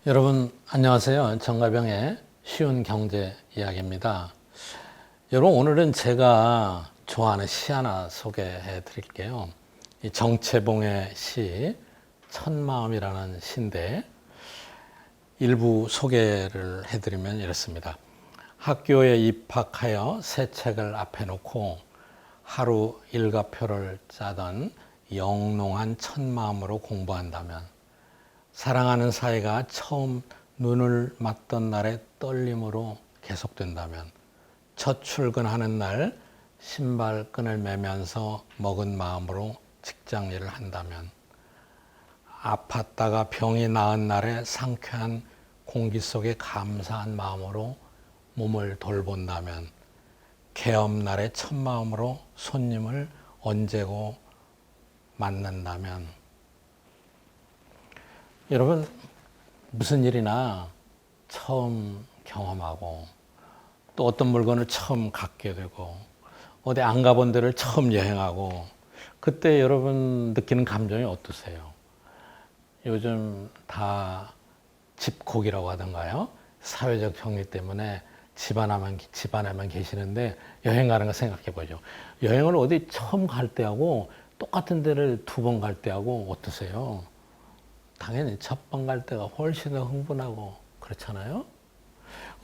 여러분 안녕하세요. 정가병의 쉬운 경제 이야기입니다. 여러분 오늘은 제가 좋아하는 시 하나 소개해 드릴게요. 이 정채봉의 시 첫마음이라는 시인데 일부 소개를 해드리면 이렇습니다. 학교에 입학하여 새 책을 앞에 놓고 하루 일과표를 짜던 영롱한 첫마음으로 공부한다면, 사랑하는 사이가 처음 눈을 맞던 날의 떨림으로 계속된다면, 첫 출근하는 날 신발끈을 매면서 먹은 마음으로 직장 일을 한다면, 아팠다가 병이 나은 날의 상쾌한 공기 속에 감사한 마음으로 몸을 돌본다면, 개업날의 첫 마음으로 손님을 언제고 맞는다면. 여러분 무슨 일이나 처음 경험하고 또 어떤 물건을 처음 갖게 되고 어디 안 가본 데를 처음 여행하고 그때 여러분 느끼는 감정이 어떠세요? 요즘 다 집콕이라고 하던가요? 사회적 정리 때문에 집안에만 계시는데 여행 가는 거 생각해 보죠. 여행을 어디 처음 갈 때하고 똑같은 데를 두 번 갈 때하고 어떠세요? 당연히 첫 번 갈 때가 훨씬 더 흥분하고 그렇잖아요.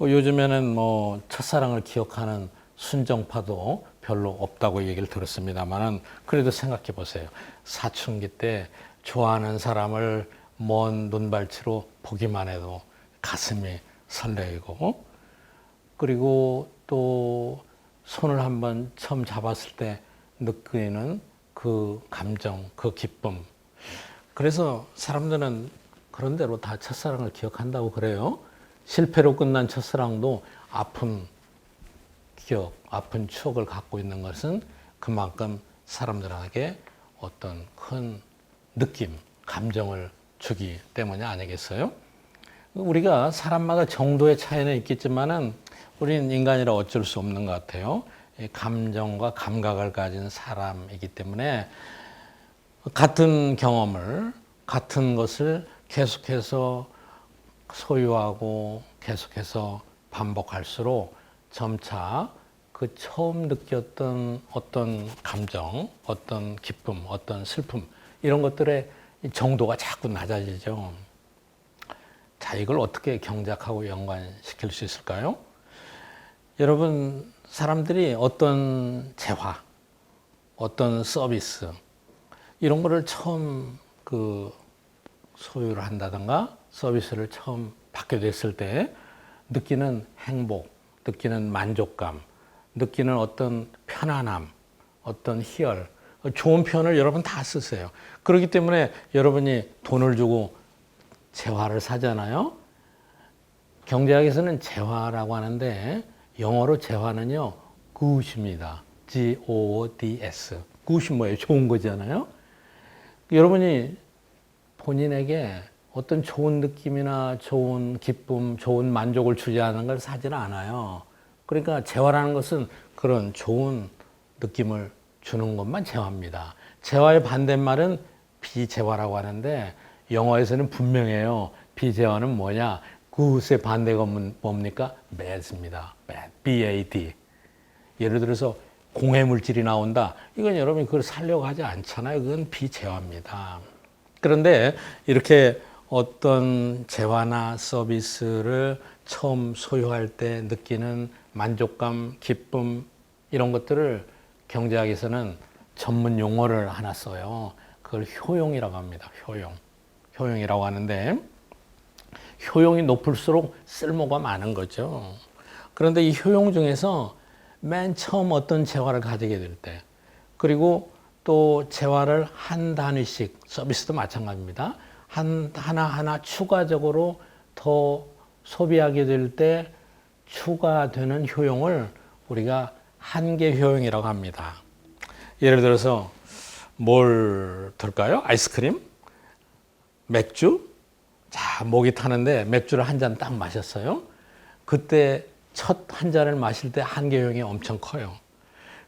요즘에는 뭐 첫사랑을 기억하는 순정파도 별로 없다고 얘기를 들었습니다만은 그래도 생각해 보세요. 사춘기 때 좋아하는 사람을 먼 눈발치로 보기만 해도 가슴이 설레이고, 그리고 또 손을 한번 처음 잡았을 때 느끼는 그 감정, 그 기쁨. 그래서 사람들은 그런 대로 다 첫사랑을 기억한다고 그래요. 실패로 끝난 첫사랑도 아픈 기억, 아픈 추억을 갖고 있는 것은 그만큼 사람들에게 어떤 큰 느낌, 감정을 주기 때문이 아니겠어요? 우리가 사람마다 정도의 차이는 있겠지만은 우리는 인간이라 어쩔 수 없는 것 같아요. 감정과 감각을 가진 사람이기 때문에 같은 경험을, 같은 것을 계속해서 소유하고 계속해서 반복할수록 점차 그 처음 느꼈던 어떤 감정, 어떤 기쁨, 어떤 슬픔, 이런 것들의 정도가 자꾸 낮아지죠. 자, 이걸 어떻게 경작하고 연관시킬 수 있을까요? 여러분, 사람들이 어떤 재화, 어떤 서비스, 이런 거를 처음 소유를 한다든가 서비스를 처음 받게 됐을 때 느끼는 행복, 느끼는 만족감, 느끼는 어떤 편안함, 어떤 희열, 좋은 표현을 여러분 다 쓰세요. 그렇기 때문에 여러분이 돈을 주고 재화를 사잖아요. 경제학에서는 재화라고 하는데 영어로 재화는요, good입니다. G-O-O-D-S. good이 뭐예요? 좋은 거잖아요. 여러분이 본인에게 어떤 좋은 느낌이나 좋은 기쁨, 좋은 만족을 주지 않은 걸 사지는 않아요. 그러니까 재화라는 것은 그런 좋은 느낌을 주는 것만 재화입니다. 재화의 반대말은 비재화라고 하는데 영어에서는 분명해요. 비재화는 뭐냐? good의 반대가 뭡니까? bad입니다. bad. B-A-D. 예를 들어서 공해 물질이 나온다. 이건 여러분이 그걸 살려고 하지 않잖아요. 그건 비재화입니다. 그런데 이렇게 어떤 재화나 서비스를 처음 소유할 때 느끼는 만족감, 기쁨, 이런 것들을 경제학에서는 전문 용어를 하나 써요. 그걸 효용이라고 합니다. 효용이라고 하는데 효용이 높을수록 쓸모가 많은 거죠. 그런데 이 효용 중에서 맨 처음 어떤 재화를 가지게 될 때, 그리고 또 재화를 한 단위씩, 서비스도 마찬가지입니다. 하나하나 추가적으로 더 소비하게 될 때 추가되는 효용을 우리가 한계 효용이라고 합니다. 예를 들어서 뭘 들까요? 아이스크림? 맥주? 자, 목이 타는데 맥주를 한 잔 딱 마셨어요. 그때 첫 한 잔을 마실 때 한계 효용이 엄청 커요.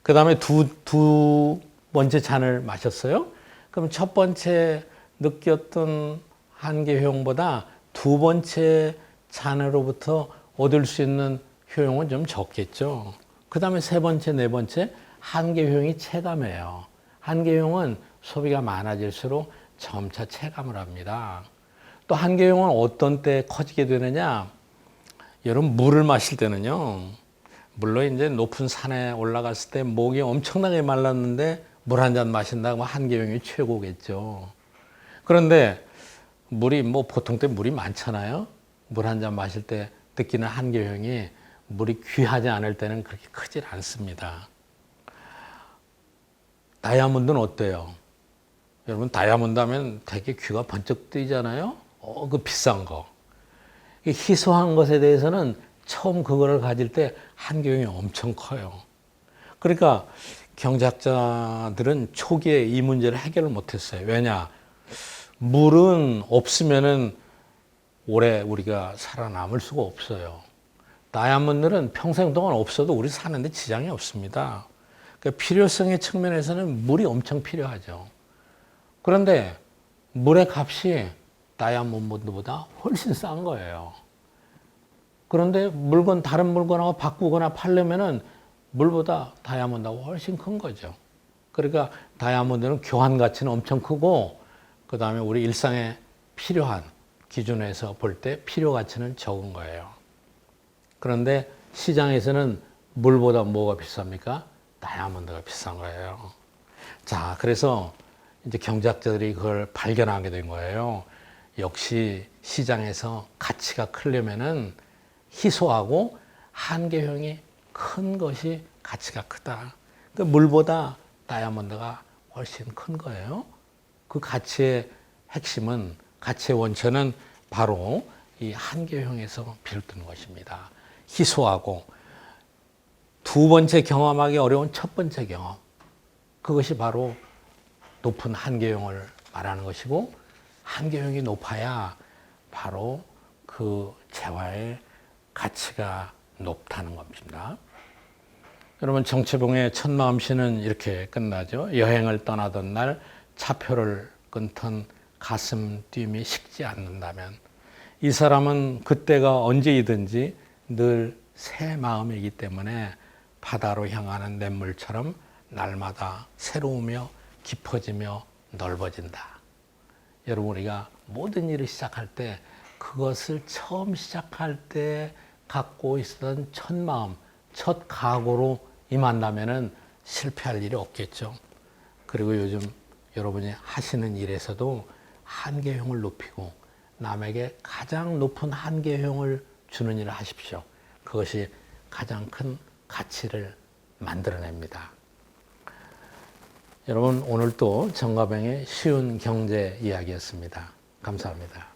그 다음에 두 번째 잔을 마셨어요. 그럼 첫 번째 느꼈던 한계 효용보다 두 번째 잔으로부터 얻을 수 있는 효용은 좀 적겠죠. 그 다음에 세 번째, 네 번째, 한계 효용이 체감해요. 한계 효용은 소비가 많아질수록 점차 체감을 합니다. 또 한계 효용은 어떤 때 커지게 되느냐? 여러분, 물을 마실 때는요, 물론 이제 높은 산에 올라갔을 때 목이 엄청나게 말랐는데 물 한 잔 마신다고 한계 효용이 최고겠죠. 그런데 물이 뭐 보통 때 물이 많잖아요. 물 한 잔 마실 때 느끼는 한계 효용이 물이 귀하지 않을 때는 그렇게 크질 않습니다. 다이아몬드는 어때요? 여러분, 다이아몬드 하면 되게 귀가 번쩍 뜨이잖아요. 그 비싼 거. 희소한 것에 대해서는 처음 그거를 가질 때 한계 효용이 엄청 커요. 그러니까 경제학자들은 초기에 이 문제를 해결을 못했어요. 왜냐? 물은 없으면은 오래 우리가 살아남을 수가 없어요. 다이아몬드는 평생 동안 없어도 우리 사는데 지장이 없습니다. 그러니까 필요성의 측면에서는 물이 엄청 필요하죠. 그런데 물의 값이 다이아몬드보다 훨씬 싼 거예요. 그런데 다른 물건하고 바꾸거나 팔려면은 물보다 다이아몬드하고 훨씬 큰 거죠. 그러니까 다이아몬드는 교환 가치는 엄청 크고, 그 다음에 우리 일상에 필요한 기준에서 볼 때 필요 가치는 적은 거예요. 그런데 시장에서는 물보다 뭐가 비쌉니까? 다이아몬드가 비싼 거예요. 자, 그래서 이제 경제학자들이 그걸 발견하게 된 거예요. 역시 시장에서 가치가 크려면은 희소하고 한계형이 큰 것이 가치가 크다. 그 물보다 다이아몬드가 훨씬 큰 거예요. 그 가치의 핵심은, 가치의 원천은 바로 이 한계형에서 비롯된 것입니다. 희소하고 두 번째 경험하기 어려운 첫 번째 경험, 그것이 바로 높은 한계형을 말하는 것이고, 한계형이 높아야 바로 그 재화의 가치가 높다는 겁니다. 여러분, 정채봉의 첫마음시는 이렇게 끝나죠. 여행을 떠나던 날 차표를 끊던 가슴 뛰임이 식지 않는다면, 이 사람은 그때가 언제이든지 늘 새 마음이기 때문에 바다로 향하는 냇물처럼 날마다 새로우며 깊어지며 넓어진다. 여러분, 우리가 모든 일을 시작할 때 그것을 처음 시작할 때 갖고 있었던 첫 마음, 첫 각오로 임한다면은 실패할 일이 없겠죠. 그리고 요즘 여러분이 하시는 일에서도 한계형을 높이고 남에게 가장 높은 한계형을 주는 일을 하십시오. 그것이 가장 큰 가치를 만들어냅니다. 여러분, 오늘도 정가병의 쉬운 경제 이야기였습니다. 감사합니다.